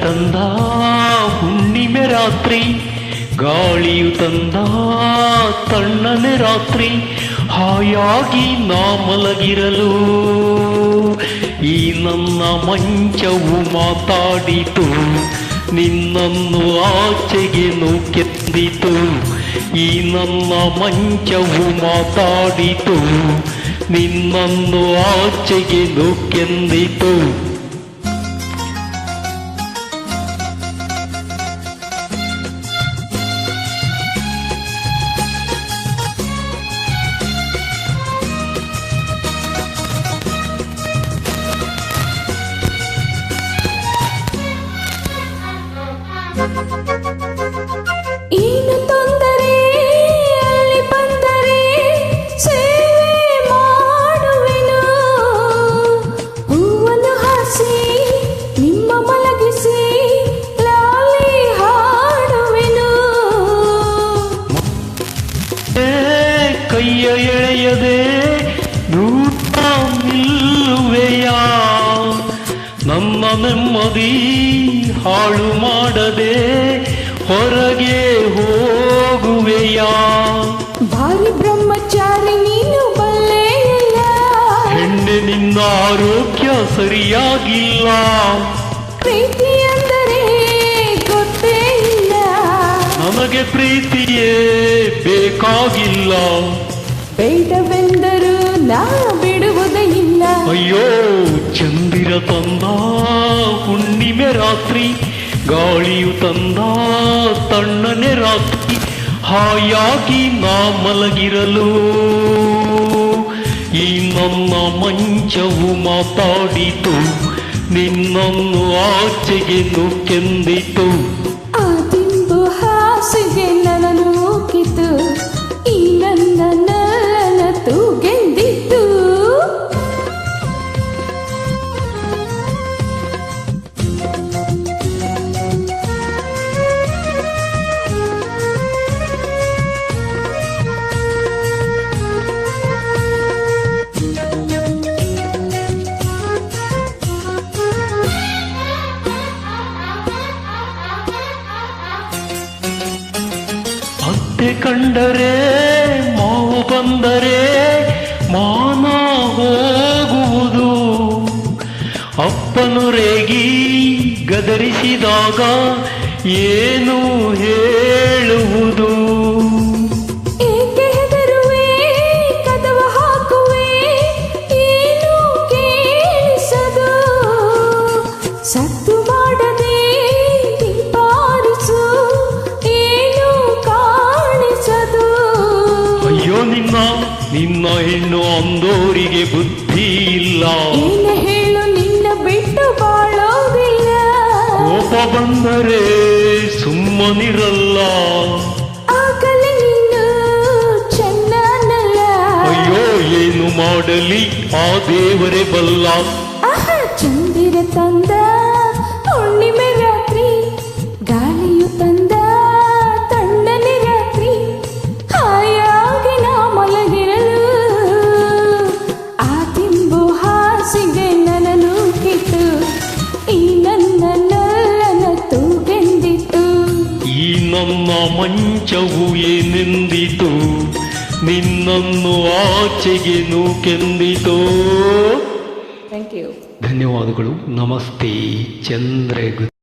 ತಂದ ಹುಣ್ಣಿಮೆ ರಾತ್ರಿ, ಗಾಳಿಯು ತಂದ ತಣ್ಣನೆ ರಾತ್ರಿ, ಹಾಯಾಗಿ ನಾ ಮಲಗಿರಲು ಈ ನನ್ನ ಮಂಚವು ಮಾತಾಡಿತು, ನಿನ್ನನ್ನು ಆಚೆಗೆ ನೂಕೆಂದಿತು. ಈ ನನ್ನ ಮಂಚವು ಮಾತಾಡಿತು, ನಿನ್ನನ್ನು ಆಚೆಗೆ ನೂಕೆಂದಿತು. ಏನು ತೊಂದರೆ ಅಲ್ಲಿ ಬಂದರೆ ಸೇವೆ ಮಾಡುವೆನು, ಹೂವನ್ನು ಹಾಸಿ ನಿಮ್ಮ ಮಲಗಿಸಿ ಲಾಲಿ ಹಾಡುವೆನು. ಕೈಯ ಎಳೆಯದೆ ದೂರ ನಿಲ್ಲುವೆಯ, ನನ್ನ ನೆಮ್ಮದಿ ಹಾಳು ಮಾಡದೆ ಹೊರಗೆ ಹೋಗುವೆಯ. ಭಾರಿ ಬ್ರಹ್ಮಚಾರಿ ನೀನು ಬಲ್ಲೆ ಇಲ್ಲ, ಹೆಣ್ಣೆ ನಿನ್ನ ಆರೋಗ್ಯ ಸರಿಯಾಗಿಲ್ಲ, ಪ್ರೀತಿ ಅಂದರೆ ಗೊತ್ತೇ ಇಲ್ಲ, ನನಗೆ ಪ್ರೀತಿಯೇ ಬೇಕಾಗಿಲ್ಲ. ಬೇಡವೆಂದರೂ ನಾ ಬಿಡುವುದೇ ಇಲ್ಲ. ಅಯ್ಯೋ ಚಂದಿರ ತಂದ ಹುಣ್ಣಿಮೆ ರಾತ್ರಿ, ಗಾಳಿಯು ತಂದ ತಣ್ಣನೆ ರಾತ್ರಿ, ಹಾಯಾಗಿ ನಾ ಮಲಗಿರಲು ಈ ನನ್ನ ಮಂಚವು ಮಾತಾಡಿತು, ನಿನ್ನನ್ನು ಆಚೆಗೆ ನೂಕೆಂದಿತು. ಆ ದಿಂಬು ಹಾಸಿಗೆ ನನ್ನನ್ನು ನೂಕಿತು, ಈ ನನ್ನ ನಲ್ಲನ ತೂಗೆಂದಿತು. ಅತ್ತೆ ಕಂಡರೆ ಮಾವು ಬಂದರೆ ಮಾನ ಹೋಗುವುದು, ಅಪ್ಪನು ರೇಗಿ ಗದರಿಸಿದಾಗ ಏನು ಹೇಳುವುದು. ಏಕೆ ಹೆದರುವೆ ಕದವ ಹಾಕುವೆ ಏನು ಕೇಳಿಸದು, ಸತ್ತು ಮಾಡದೆ ದೀಪಾರಿಸು ಏನು ಕಾಣಿಸದು. ಅಯ್ಯೋ ನಿನ್ನ ಹೆಣ್ಣು ಅಂದೋರಿಗೆ ಬುದ್ಧಿ ಇಲ್ಲ, ಏನು ಹೇಳು ನಿನ್ನ ಬಿಟ್ಟು ಬಾಳೋದಿಲ್ಲ, ಕೋಪ ಬಂದರೆ ಸುಮ್ಮನಿರಲ್ಲ. ಆಗಲೇ ನೀನು ಚೆನ್ನನಲ್ಲ. ಅಯ್ಯೋ ಏನು ಮಾಡಲಿ ಆ ದೇವರೇ ಬಲ್ಲ. ಆಹಾ ಚಂದಿರ ತಂದ ಹುಣ್ಣಿಮೆ ರಾತ್ರಿ, ಗಾಳಿಯು ತಂದ ತಣ್ಣನೆ ರಾತ್ರಿ, ಹಾಯಾಗಿ ನಾ ಮಲಗಿರಲು ಆ ದಿಂಬು ಹಾಸಿಗೆ ನನ್ನ ನೂಕಿತು, ಈ ನನ್ನ ನಲ್ಲನ ತೂಗೆಂದಿತು. ಈ ನನ್ನ ಮಂಚವು ಏನೆಂದಿತು, ನಿನ್ನನ್ನು ಆಚೆಗೆ ನೂಕೆಂದಿತೋ. Thank you. ಧನ್ಯವಾದಗಳು. ನಮಸ್ತೆ. ಚಂದ್ರಗುಪ್ತ.